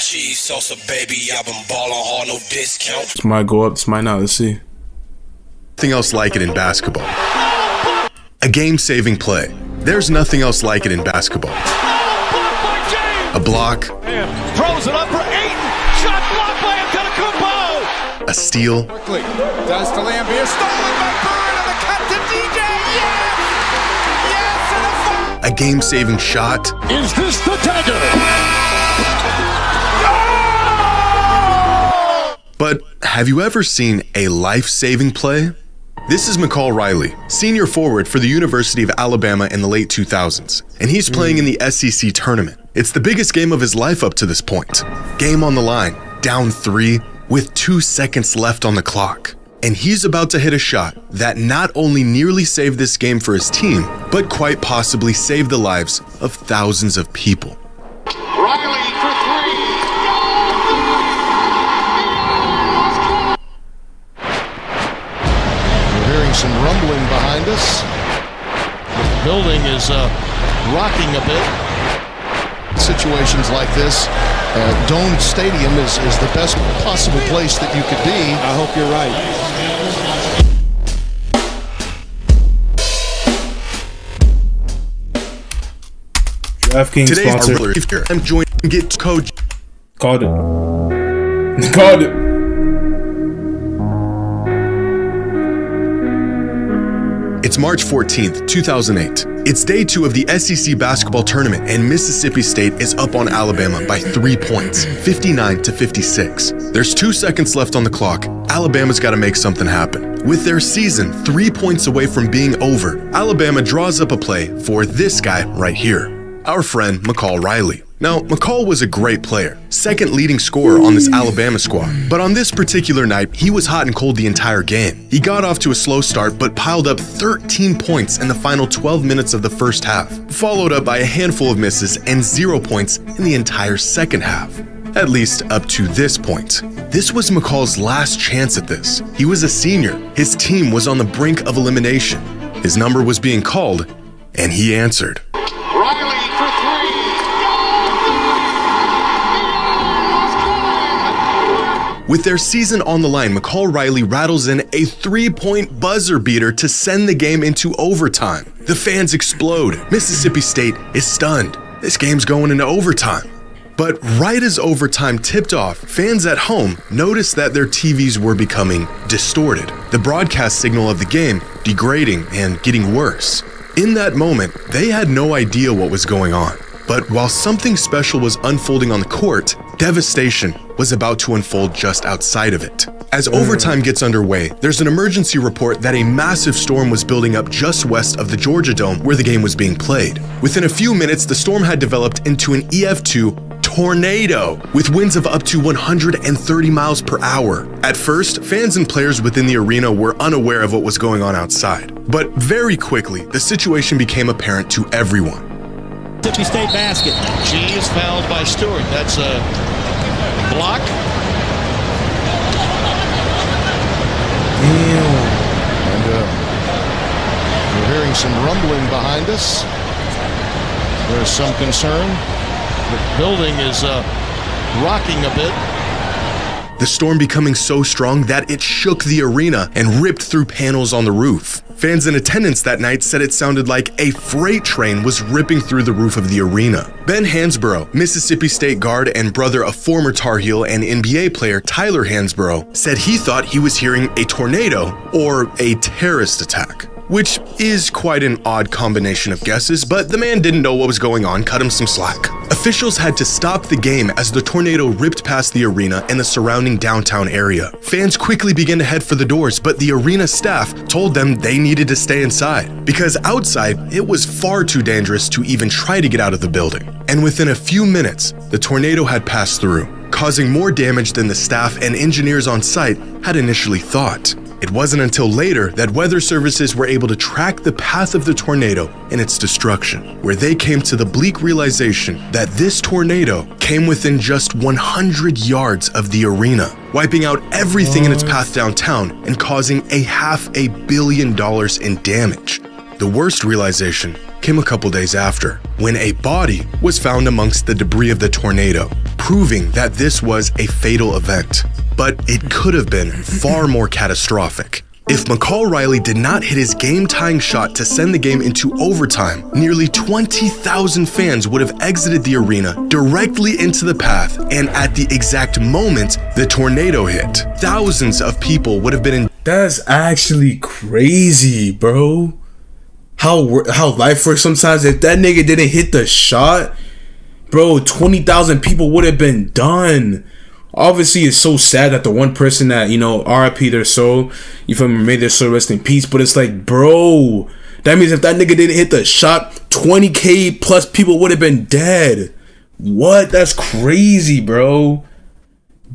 cheese salsa, baby. I've been ballin' hard, no discount. This might go up, this might not. Let's see. Nothing else like it in basketball. A game-saving play. There's nothing else like it in basketball. A block. Throws it up for Ayton. Shot blocked by Antetokounmpo. A steal. Quickly. Does to Lambeer. Stolen by Bird on the cut to DJ. Yes! Yes! And a game-saving shot. Is this the dagger? But have you ever seen a life-saving play? This is McCall Riley, senior forward for the University of Alabama in the late 2000s, and he's playing in the SEC tournament. It's the biggest game of his life up to this point. Game on the line, down 3, with 2 seconds left on the clock. And he's about to hit a shot that not only nearly saved this game for his team, but quite possibly saved the lives of thousands of people. Riley for 3. We're hearing some rumbling behind us. The building is rocking a bit. Situations like this, domed stadium is the best possible place that you could be. I hope you're right. DraftKings Today's sponsor. I'm joined to get code. Called it. Called it. It's March 14th, 2008. It's day 2 of the SEC basketball tournament, and Mississippi State is up on Alabama by 3 points, 59-56. There's 2 seconds left on the clock. Alabama's got to make something happen. With their season 3 points away from being over, Alabama draws up a play for this guy right here, our friend McCall Riley. Now, McCall was a great player, second leading scorer on this Alabama squad, but on this particular night, he was hot and cold the entire game. He got off to a slow start, but piled up 13 points in the final 12 minutes of the first half, followed up by a handful of misses and 0 points in the entire second half. At least up to this point. This was McCall's last chance at this. He was a senior. His team was on the brink of elimination. His number was being called, and he answered. Riley for 3. With their season on the line, McCall Riley rattles in a 3-point buzzer beater to send the game into overtime. The fans explode. Mississippi State is stunned. This game's going into overtime. But right as overtime tipped off, fans at home noticed that their TVs were becoming distorted. The broadcast signal of the game degrading and getting worse. In that moment, they had no idea what was going on. But while something special was unfolding on the court, devastation was about to unfold just outside of it. As overtime gets underway, there's an emergency report that a massive storm was building up just west of the Georgia Dome where the game was being played. Within a few minutes, the storm had developed into an EF2 tornado with winds of up to 130 miles per hour. At first, fans and players within the arena were unaware of what was going on outside. But very quickly, the situation became apparent to everyone. Mississippi State basket. G is fouled by Stewart. That's a block. And we're hearing some rumbling behind us. There's some concern. The building is rocking a bit. The storm becoming so strong that it shook the arena and ripped through panels on the roof. Fans in attendance that night said it sounded like a freight train was ripping through the roof of the arena. Ben Hansborough, Mississippi State guard and brother of former Tar Heel and NBA player Tyler Hansborough, said he thought he was hearing a tornado or a terrorist attack. Which is quite an odd combination of guesses, but the man didn't know what was going on, cut him some slack. Officials had to stop the game as the tornado ripped past the arena and the surrounding downtown area. Fans quickly began to head for the doors, but the arena staff told them they needed to stay inside, because outside, it was far too dangerous to even try to get out of the building. And within a few minutes, the tornado had passed through, causing more damage than the staff and engineers on site had initially thought. It wasn't until later that weather services were able to track the path of the tornado and its destruction, where they came to the bleak realization that this tornado came within just 100 yards of the arena, wiping out everything in its path downtown and causing $500 million in damage. The worst realization came a couple days after, when a body was found amongst the debris of the tornado, proving that this was a fatal event. But it could have been far more catastrophic. If McCall Riley did not hit his game-tying shot to send the game into overtime, nearly 20,000 fans would have exited the arena directly into the path, and at the exact moment the tornado hit, thousands of people would have been in. That's actually crazy, bro. How life works sometimes. If that nigga didn't hit the shot, bro, 20,000 people would have been done. Obviously, it's so sad that the one person that, you know, RIP their soul, you feel me, may their soul rest in peace. But it's like, bro, that means if that nigga didn't hit the shot, 20K plus people would have been dead. What? That's crazy, bro.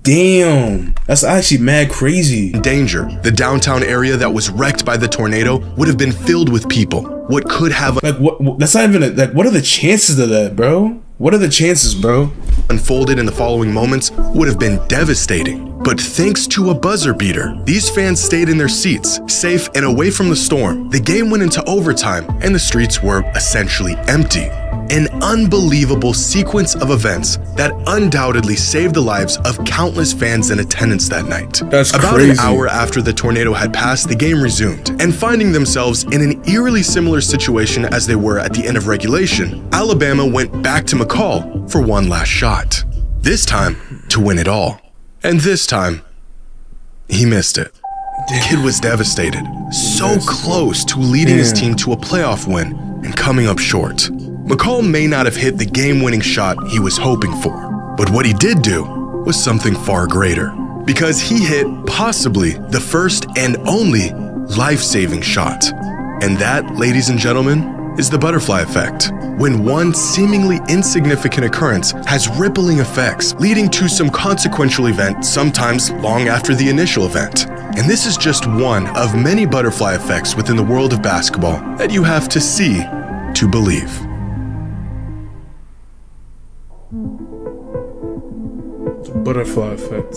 Damn, that's actually mad crazy. Danger. The downtown area that was wrecked by the tornado would have been filled with people. What could have like what? That's not even like. What are the chances of that, bro? What are the chances, bro? Unfolded in the following moments would have been devastating. But thanks to a buzzer beater, these fans stayed in their seats, safe and away from the storm. The game went into overtime, and the streets were essentially empty. An unbelievable sequence of events that undoubtedly saved the lives of countless fans in attendance that night. That's About crazy. an hour after the tornado had passed, the game resumed, and finding themselves in an eerily similar situation as they were at the end of regulation, Alabama went back to McCall for one last shot. This time, to win it all. And this time, he missed it. The kid was devastated, so close to leading his team to a playoff win and coming up short. McCall may not have hit the game-winning shot he was hoping for, but what he did do was something far greater, because he hit possibly the first and only life-saving shot. And that, ladies and gentlemen, is the butterfly effect, when one seemingly insignificant occurrence has rippling effects, leading to some consequential event, sometimes long after the initial event. And this is just one of many butterfly effects within the world of basketball that you have to see to believe. Butterfly effect.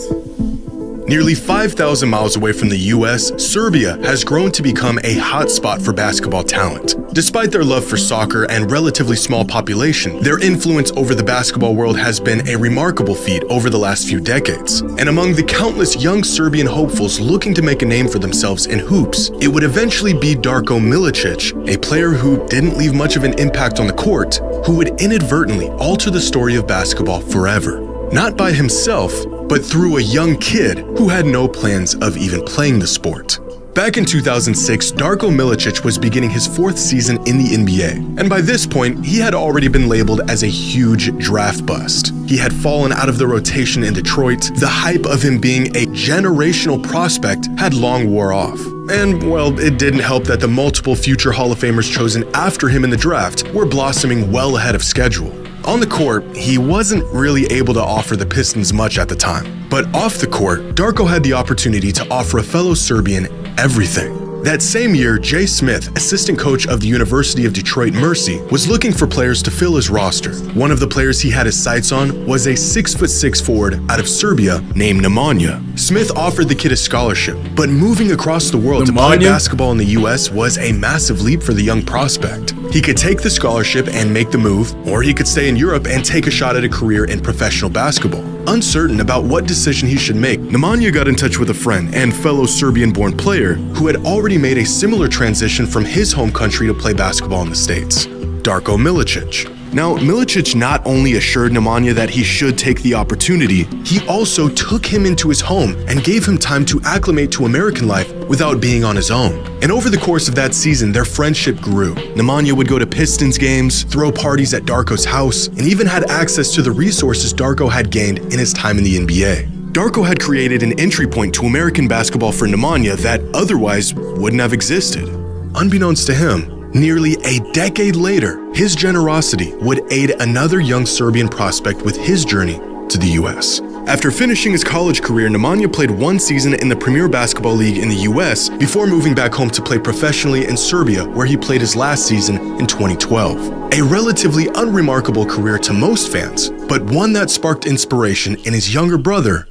Nearly 5,000 miles away from the US, Serbia has grown to become a hotspot for basketball talent. Despite their love for soccer and relatively small population, their influence over the basketball world has been a remarkable feat over the last few decades. And among the countless young Serbian hopefuls looking to make a name for themselves in hoops, it would eventually be Darko Milicic, a player who didn't leave much of an impact on the court, who would inadvertently alter the story of basketball forever. Not by himself, but through a young kid who had no plans of even playing the sport. Back in 2006, Darko Milicic was beginning his 4th season in the NBA, and by this point, he had already been labeled as a huge draft bust. He had fallen out of the rotation in Detroit, the hype of him being a generational prospect had long wore off. And, well, it didn't help that the multiple future Hall of Famers chosen after him in the draft were blossoming well ahead of schedule. On the court, he wasn't really able to offer the Pistons much at the time. But off the court, Darko had the opportunity to offer a fellow Serbian everything. That same year, Jay Smith, assistant coach of the University of Detroit Mercy, was looking for players to fill his roster. One of the players he had his sights on was a 6'6" forward out of Serbia named Nemanja. Smith offered the kid a scholarship, but moving across the world to play basketball in the US was a massive leap for the young prospect. He could take the scholarship and make the move, or he could stay in Europe and take a shot at a career in professional basketball. Uncertain about what decision he should make, Nemanja got in touch with a friend and fellow Serbian-born player who had already made a similar transition from his home country to play basketball in the States, Darko Milicic. Now, Milicic not only assured Nemanja that he should take the opportunity, he also took him into his home and gave him time to acclimate to American life without being on his own. And over the course of that season, their friendship grew. Nemanja would go to Pistons games, throw parties at Darko's house, and even had access to the resources Darko had gained in his time in the NBA. Darko had created an entry point to American basketball for Nemanja that otherwise wouldn't have existed. Unbeknownst to him, nearly a decade later, his generosity would aid another young Serbian prospect with his journey to the US. After finishing his college career, Nemanja played one season in the Premier Basketball League in the US before moving back home to play professionally in Serbia, where he played his last season in 2012. A relatively unremarkable career to most fans, but one that sparked inspiration in his younger brother,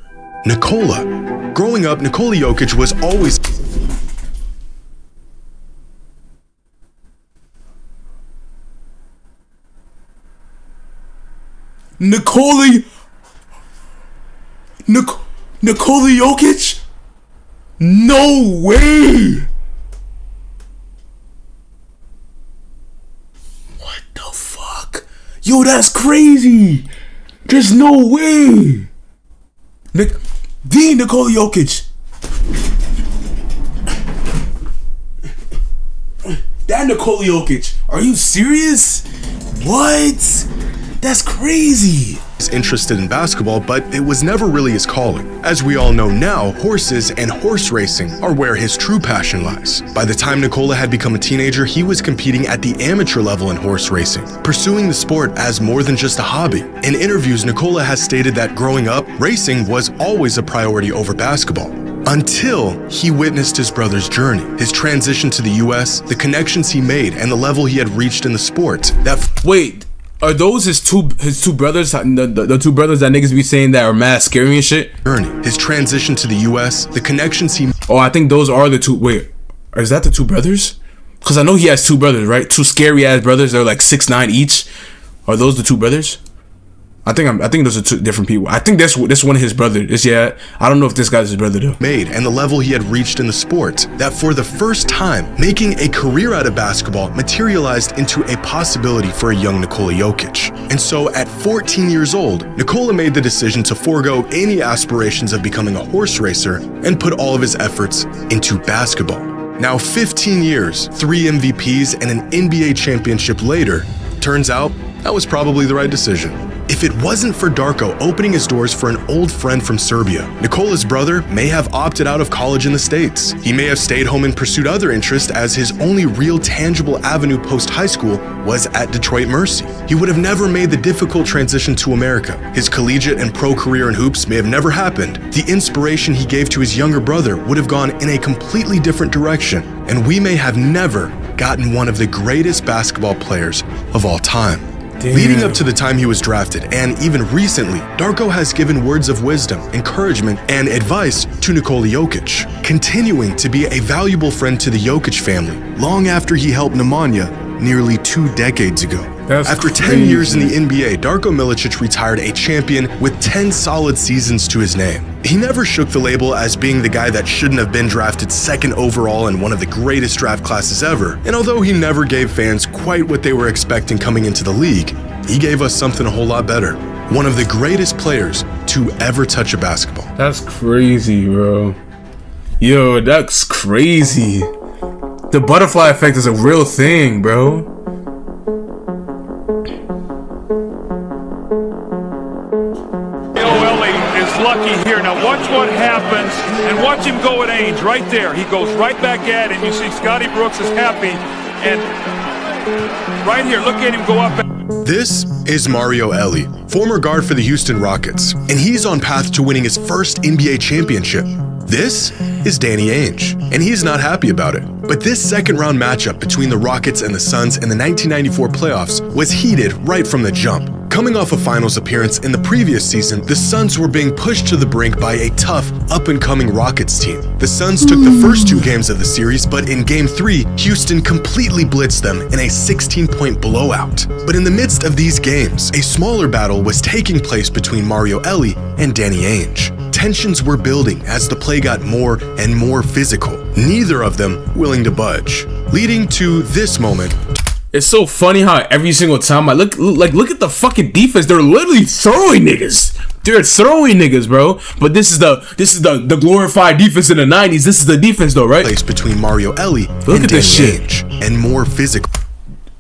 Nikola. Growing up, Nikola Jokic was always Nikola Nikola Jokic? No way! What the fuck? Yo, that's crazy! There's no way! Nikola Jokic. That Nikola Jokic. Are you serious? What? That's crazy. He's interested in basketball, but it was never really his calling. As we all know now, horses and horse racing are where his true passion lies. By the time Nikola had become a teenager, he was competing at the amateur level in horse racing, pursuing the sport as more than just a hobby. In interviews, Nikola has stated that growing up, racing was always a priority over basketball. Until he witnessed his brother's journey, his transition to the US, the connections he made, and the level he had reached in the sport. Wait, are those his two brothers? The two brothers that niggas be saying that are mad scary and shit? His transition to the US, the connections he... Oh, I think those are the two... Wait, is that the two brothers? Because I know he has two brothers, right? Two scary ass brothers. They're like 6'9" each. Are those the two brothers? I think those are two different people. I think this one of his brothers. Yeah, I don't know if this guy's his brother though. Made and the level he had reached in the sport, that for the first time, making a career out of basketball materialized into a possibility for a young Nikola Jokic. And so at 14 years old, Nikola made the decision to forego any aspirations of becoming a horse racer and put all of his efforts into basketball. Now 15 years, 3 MVPs, and an NBA championship later, turns out that was probably the right decision. If it wasn't for Darko opening his doors for an old friend from Serbia, Nikola's brother may have opted out of college in the States. He may have stayed home and pursued other interests, as his only real tangible avenue post-high school was at Detroit Mercy. He would have never made the difficult transition to America. His collegiate and pro career in hoops may have never happened. The inspiration he gave to his younger brother would have gone in a completely different direction, and we may have never gotten one of the greatest basketball players of all time. Damn. Leading up to the time he was drafted, and even recently, Darko has given words of wisdom, encouragement, and advice to Nikola Jokic, continuing to be a valuable friend to the Jokic family long after he helped Nemanja nearly 2 decades ago. After 10 years in the NBA, Darko Milicic retired a champion with 10 solid seasons to his name. He never shook the label as being the guy that shouldn't have been drafted 2nd overall in one of the greatest draft classes ever, and although he never gave fans quite what they were expecting coming into the league, he gave us something a whole lot better. One of the greatest players to ever touch a basketball. That's crazy, bro. Yo, that's crazy. The butterfly effect is a real thing, bro. Lucky here. Now watch what happens and watch him go at Ainge right there. He goes right back at him. You see Scotty Brooks is happy, and right here, look at him go up. This is Mario Elie, former guard for the Houston Rockets, and he's on path to winning his first NBA championship. This is Danny Ainge, and he's not happy about it. But this second-round matchup between the Rockets and the Suns in the 1994 playoffs was heated right from the jump. Coming off a finals appearance in the previous season, the Suns were being pushed to the brink by a tough, up-and-coming Rockets team. The Suns took the first 2 games of the series, but in Game 3, Houston completely blitzed them in a 16-point blowout. But in the midst of these games, a smaller battle was taking place between Mario Elie and Danny Ainge. Tensions were building as the play got more and more physical, neither of them willing to budge, leading to this moment. It's so funny how every single time I look at the fucking defense, they're literally throwing niggas. They're throwing niggas, bro. But this is the glorified defense in the 90s. This is the defense though, right? Place between Mario Elie and Danny Ainge, and more physical.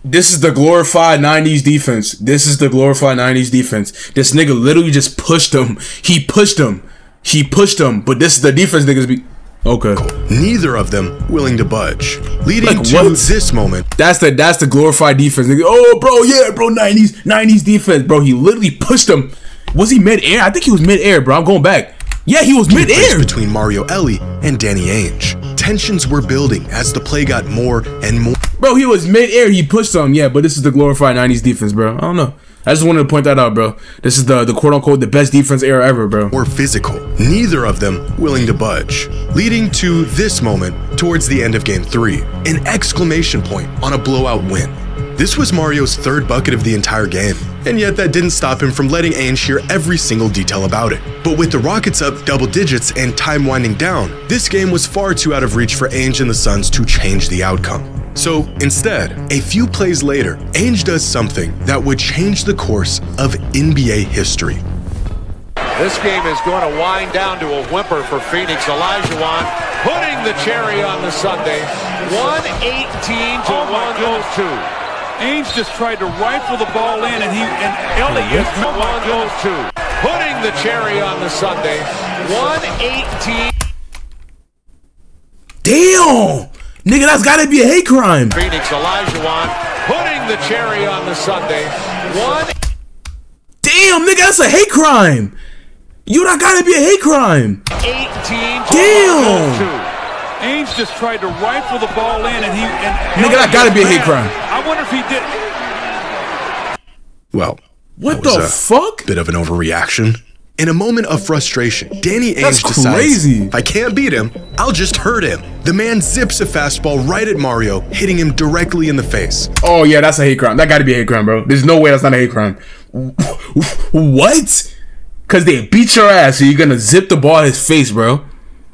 This is the glorified 90s defense. This is the glorified 90s defense. This nigga literally just pushed him. He pushed him. He pushed him. But this is the defense niggas be... Okay. Neither of them willing to budge, leading to this moment. That's the glorified defense. Nigga. Oh, bro, yeah, bro, 90s defense, bro. He literally pushed him. Was he mid-air? I think he was mid-air, bro. I'm going back. Yeah, he was mid-air. Between Mario Elie and Danny Ainge. Tensions were building as the play got more and more. Bro, he was mid-air. He pushed him. Yeah, but this is the glorified 90s defense, bro. I don't know. I just wanted to point that out, bro. This is the quote-unquote the best defense era ever, bro. More physical. Neither of them willing to budge, leading to this moment towards the end of Game 3. An exclamation point on a blowout win. This was Mario's third bucket of the entire game, and yet that didn't stop him from letting Ainge hear every single detail about it. But with the Rockets up double digits and time winding down, this game was far too out of reach for Ainge and the Suns to change the outcome. So instead, a few plays later, Ainge does something that would change the course of NBA history. This game is going to wind down to a whimper for Phoenix. Olajuwon putting the cherry on the sundae. 118 to 102. Ainge just tried to rifle the ball in, and Elliott 102. Putting the cherry on the sundae. 118. Damn! Nigga, that's gotta be a hate crime. Phoenix, Olajuwon putting the cherry on the sundae. Damn, nigga, that's a hate crime. You, that gotta be a hate crime. 18 to Damn. 102. Ainge just tried to rifle the ball in, and nigga, that gotta be a hate crime. I wonder if he did. Well, what the fuck? Bit of an overreaction. In a moment of frustration, Danny Ainge That's decides, crazy. if I can't beat him, I'll just hurt him. The man zips a fastball right at Mario, hitting him directly in the face. Oh yeah, that's a hate crime. That gotta be a hate crime, bro. There's no way that's not a hate crime. What? Cause they beat your ass, so you're gonna zip the ball at his face, bro.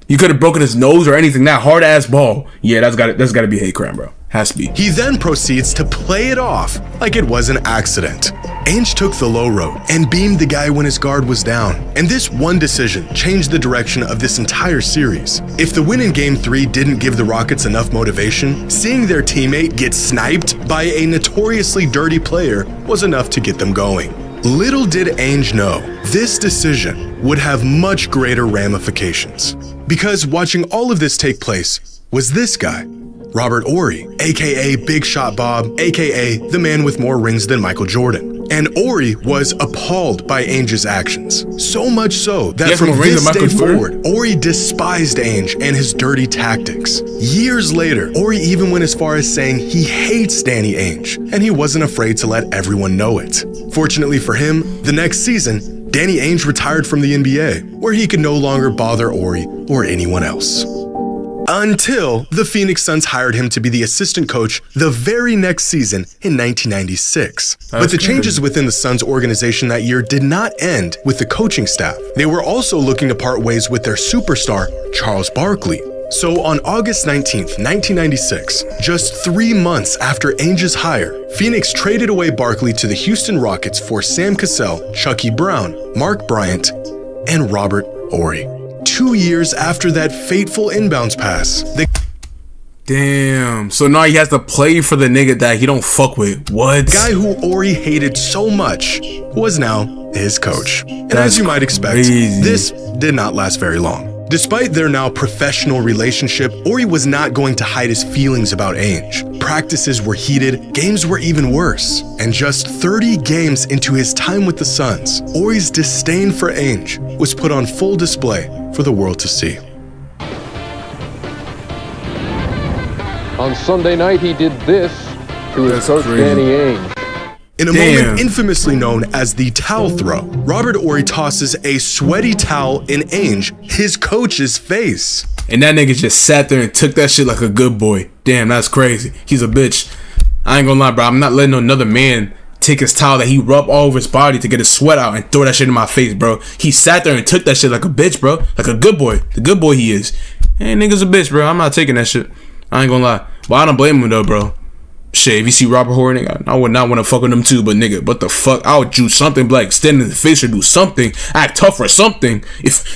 You could have broken his nose or anything. That hard ass ball. Yeah, that's gotta be a hate crime, bro. Has to be. He then proceeds to play it off like it was an accident. Ainge took the low road and beamed the guy when his guard was down. And this one decision changed the direction of this entire series. If the win in Game 3 didn't give the Rockets enough motivation, seeing their teammate get sniped by a notoriously dirty player was enough to get them going. Little did Ainge know, this decision would have much greater ramifications. Because watching all of this take place was this guy, Robert Horry, aka Big Shot Bob, aka the man with more rings than Michael Jordan. And Horry was appalled by Ainge's actions. So much so that from this day forward, Horry despised Ainge and his dirty tactics. Years later, Horry even went as far as saying he hates Danny Ainge, and he wasn't afraid to let everyone know it. Fortunately for him, the next season, Danny Ainge retired from the NBA, where he could no longer bother Horry or anyone else. Until the Phoenix Suns hired him to be the assistant coach the very next season in 1996. But the changes within the Suns organization that year did not end with the coaching staff. They were also looking to part ways with their superstar, Charles Barkley. So on August 19th, 1996, just 3 months after Ainge's hire, Phoenix traded away Barkley to the Houston Rockets for Sam Cassell, Chucky Brown, Mark Bryant, and Robert Horry. 2 years after that fateful inbounds pass, damn. So now he has to play for the nigga that he don't fuck with. What? The guy who Horry hated so much was now his coach. And as you might expect, this did not last very long. Despite their now professional relationship, Horry was not going to hide his feelings about Ainge. Practices were heated, games were even worse. And just 30 games into his time with the Suns, Horry's disdain for Ainge was put on full display for the world to see. On Sunday night, he did this to his coach, Danny Ainge. In a moment infamously known as the towel throw, Robert Horry tosses a sweaty towel in Ainge, his coach's face. And that nigga just sat there and took that shit like a good boy. Damn, that's crazy. He's a bitch. I ain't gonna lie, bro. I'm not letting another man take his towel that he rubbed all over his body to get his sweat out and throw that shit in my face, bro. He sat there and took that shit like a bitch, bro. Like a good boy. The good boy he is. Hey, nigga's a bitch, bro. I'm not taking that shit. I ain't gonna lie. Well, I don't blame him though, bro. Shit, if you see Robert Horry, nigga, I would not want to fuck with him too, but nigga, what the fuck? I would do something, like stand in the face or do something, act tough or something.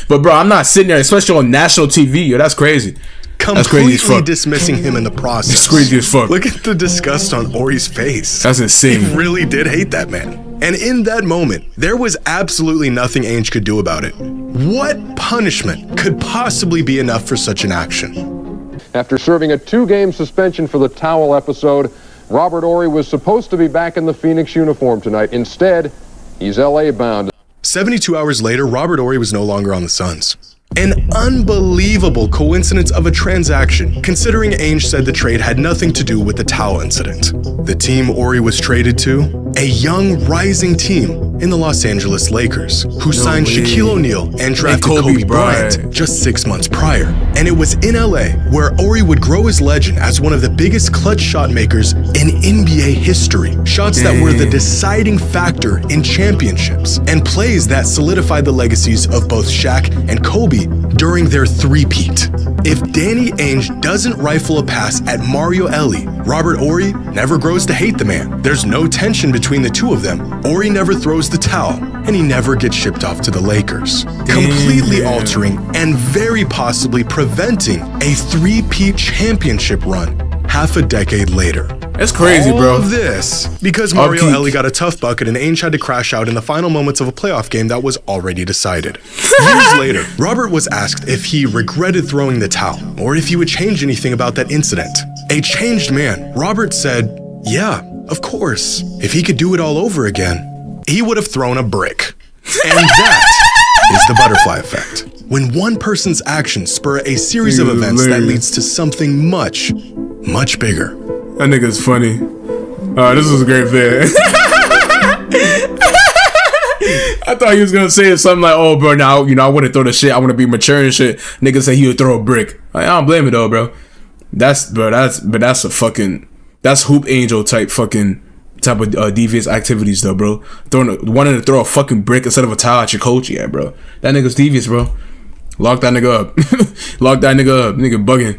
But bro, I'm not sitting there, especially on national TV. Yo, that's crazy. Completely dismissing him in the process. It's crazy as fuck. Look at the disgust on Horry's face. That's insane. He really did hate that man. And in that moment, there was absolutely nothing Ainge could do about it. What punishment could possibly be enough for such an action? After serving a 2-game suspension for the towel episode, Robert Horry was supposed to be back in the Phoenix uniform tonight. Instead, he's LA bound. 72 hours later, Robert Horry was no longer on the Suns. An unbelievable coincidence of a transaction, considering Ainge said the trade had nothing to do with the towel incident. The team Horry was traded to a young, rising team in the Los Angeles Lakers, who signed Shaquille O'Neal and drafted Kobe Bryant just 6 months prior. And it was in LA where Horry would grow his legend as one of the biggest clutch shot makers in NBA history. Shots that were the deciding factor in championships, and plays that solidified the legacies of both Shaq and Kobe during their three-peat. If Danny Ainge doesn't rifle a pass at Mario Elie, Robert Horry never grows to hate the man. There's no tension between the two of them. Horry never throws the towel, and he never gets shipped off to the Lakers, completely altering and very possibly preventing a three-peat championship run half a decade later. That's crazy, bro. All of this because Mario Elie got a tough bucket and Ainge had to crash out in the final moments of a playoff game that was already decided. Years later, Robert was asked if he regretted throwing the towel or if he would change anything about that incident. A changed man, Robert said, yeah, of course. If he could do it all over again, he would have thrown a brick. And that is the butterfly effect. When one person's actions spur a series of events that leads to something much, much bigger. That nigga's funny. This was a great vid. I thought he was gonna say something like, "Oh, bro, now I wouldn't throw the shit. I want to be mature and shit." Nigga say he would throw a brick. I don't blame it though, bro. That's a fucking hoop angel type of devious activities though, bro. Wanting to throw a fucking brick instead of a towel at your coach, yeah, bro. That nigga's devious, bro. Lock that nigga up. Lock that nigga up. Nigga bugging.